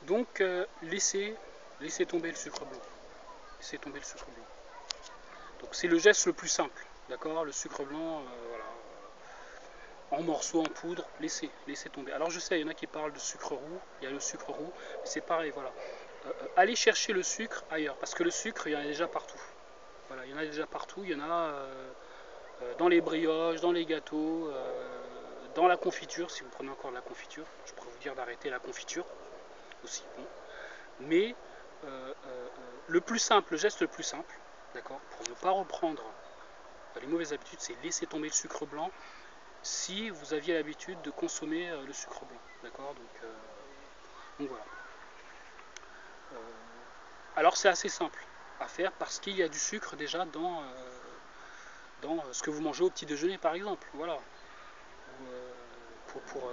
Donc laissez tomber le sucre blanc. Laissez tomber le sucre blanc. Donc c'est le geste le plus simple, d'accord? Le sucre blanc, voilà, en morceaux, en poudre, laissez tomber. Alors je sais, il y en a qui parlent de sucre roux, il y a le sucre roux, mais c'est pareil, voilà. Allez chercher le sucre ailleurs, parce que le sucre, il y en a déjà partout. Voilà, il y en a déjà partout, il y en a dans les brioches, dans les gâteaux, dans la confiture, si vous prenez encore de la confiture. Je pourrais vous dire d'arrêter la confiture aussi, bon. Mais le plus simple, le geste le plus simple, d'accord, pour ne pas reprendre les mauvaises habitudes, c'est laisser tomber le sucre blanc si vous aviez l'habitude de consommer le sucre blanc, d'accord, donc voilà. Alors c'est assez simple à faire parce qu'il y a du sucre déjà dans ce que vous mangez au petit déjeuner par exemple, voilà.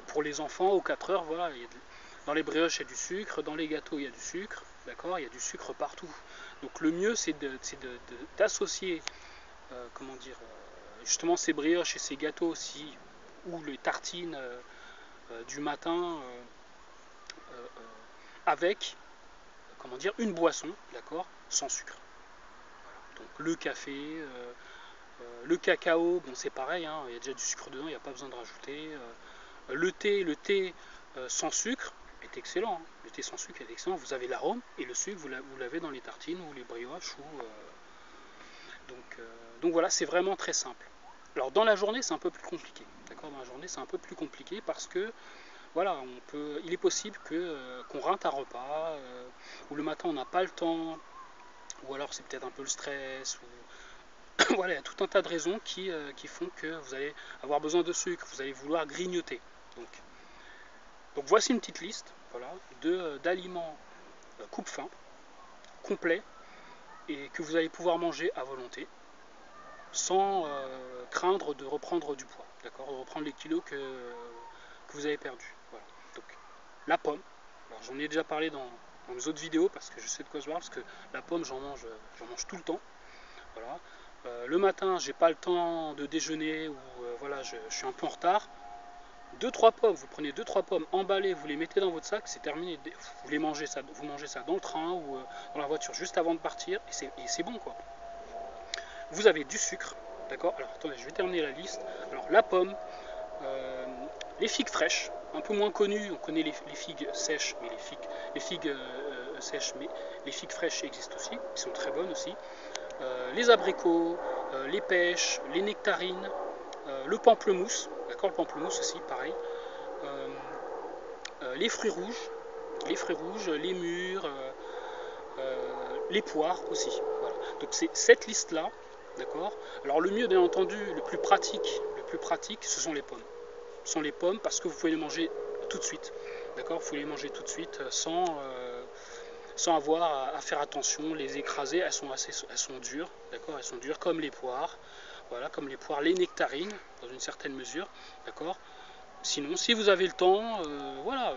Pour les enfants aux 4 heures, voilà, dans les brioches il y a du sucre, dans les gâteaux il y a du sucre, d'accord, il y a du sucre partout. Donc le mieux c'est d'associer, comment dire, justement ces brioches et ces gâteaux aussi, ou les tartines du matin avec, comment dire, une boisson, d'accord, sans sucre. Donc le café, le cacao, bon c'est pareil, hein, il y a déjà du sucre dedans, il n'y a pas besoin de rajouter. Le thé sans sucre est excellent. Hein. Le thé sans sucre est excellent. Vous avez l'arôme et le sucre, vous l'avez dans les tartines ou les brioches. Donc voilà, c'est vraiment très simple. Alors dans la journée, c'est un peu plus compliqué. D'accord, dans la journée, c'est un peu plus compliqué parce que voilà, il est possible qu'on rate un repas, ou le matin on n'a pas le temps, ou alors c'est peut-être un peu le stress, ou voilà, il y a tout un tas de raisons qui font que vous allez avoir besoin de sucre, vous allez vouloir grignoter. Donc voici une petite liste, voilà, d'aliments coupe-faim, complets, et que vous allez pouvoir manger à volonté, sans craindre de reprendre du poids, d'accord, de reprendre les kilos que vous avez perdus. Voilà. Donc la pomme, alors j'en ai déjà parlé dans mes autres vidéos parce que je sais de quoi je parle, parce que la pomme j'en mange tout le temps. Voilà. Le matin, j'ai pas le temps de déjeuner ou voilà, je suis un peu en retard. 2-3 pommes, vous prenez 2-3 pommes emballées, vous les mettez dans votre sac, c'est terminé. Vous mangez ça dans le train ou dans la voiture juste avant de partir et c'est bon quoi. Vous avez du sucre, d'accord. Alors attendez, je vais terminer la liste. Alors la pomme, les figues fraîches, un peu moins connues, on connaît les figues sèches, mais les figues sèches, mais les figues fraîches existent aussi, ils sont très bonnes aussi. Les abricots, les pêches, les nectarines, le pamplemousse, d'accord, le pamplemousse aussi, pareil. Les fruits rouges, les mûres, les poires aussi. Voilà. Donc c'est cette liste-là, d'accord. Alors le mieux, bien entendu, le plus pratique, ce sont les pommes. Ce sont les pommes parce que vous pouvez les manger tout de suite, d'accord. Vous pouvez les manger tout de suite sans avoir à faire attention, les écraser. Elles sont dures, d'accord. Elles sont dures comme les poires. Voilà, comme les poires, les nectarines, dans une certaine mesure, d'accord. Sinon, si vous avez le temps, voilà,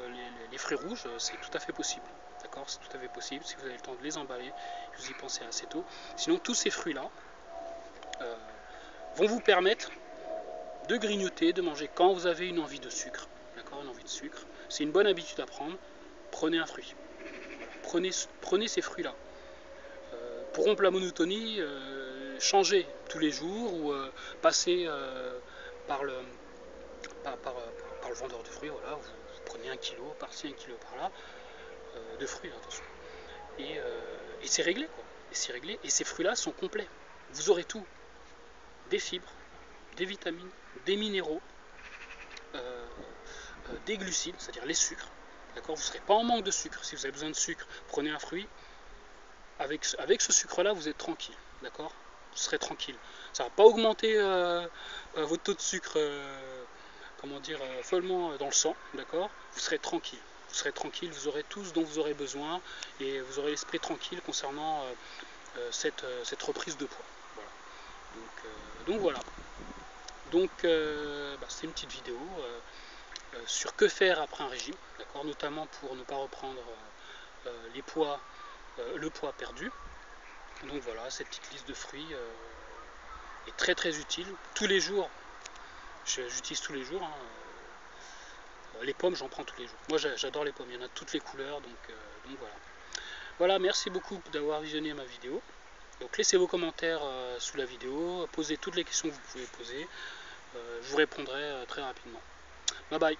les fruits rouges, c'est tout à fait possible, d'accord. C'est tout à fait possible si vous avez le temps de les emballer, vous y pensez assez tôt. Sinon, tous ces fruits-là vont vous permettre de grignoter, de manger quand vous avez une envie de sucre, d'accord, une envie de sucre. C'est une bonne habitude à prendre. Prenez un fruit. Voilà. Prenez ces fruits-là. Pour rompre la monotonie, changez tous les jours ou passez par le vendeur de fruits, voilà, vous prenez 1 kilo par-ci, 1 kilo par-là, de fruits, attention. Et c'est réglé, quoi. Et c'est réglé. Et ces fruits-là sont complets. Vous aurez tout. Des fibres, des vitamines, des minéraux, des glucides, c'est-à-dire les sucres. D'accord. Vous ne serez pas en manque de sucre. Si vous avez besoin de sucre, prenez un fruit. Avec ce sucre-là, vous êtes tranquille. D'accord. Vous serez tranquille. Ça ne va pas augmenter votre taux de sucre comment dire, follement dans le sang, d'accord. Vous serez tranquille. Vous serez tranquille, vous aurez tout ce dont vous aurez besoin et vous aurez l'esprit tranquille concernant cette reprise de poids. Voilà. Donc voilà. Donc c'est une petite vidéo sur que faire après un régime, d'accord, notamment pour ne pas reprendre le poids perdu. Donc voilà, cette petite liste de fruits est très très utile. Tous les jours, j'utilise tous les jours. Hein, Les pommes, j'en prends tous les jours. Moi, j'adore les pommes. Il y en a de toutes les couleurs, donc voilà. Voilà, merci beaucoup d'avoir visionné ma vidéo. Donc laissez vos commentaires sous la vidéo, posez toutes les questions que vous pouvez poser. Je vous répondrai très rapidement. Bye bye.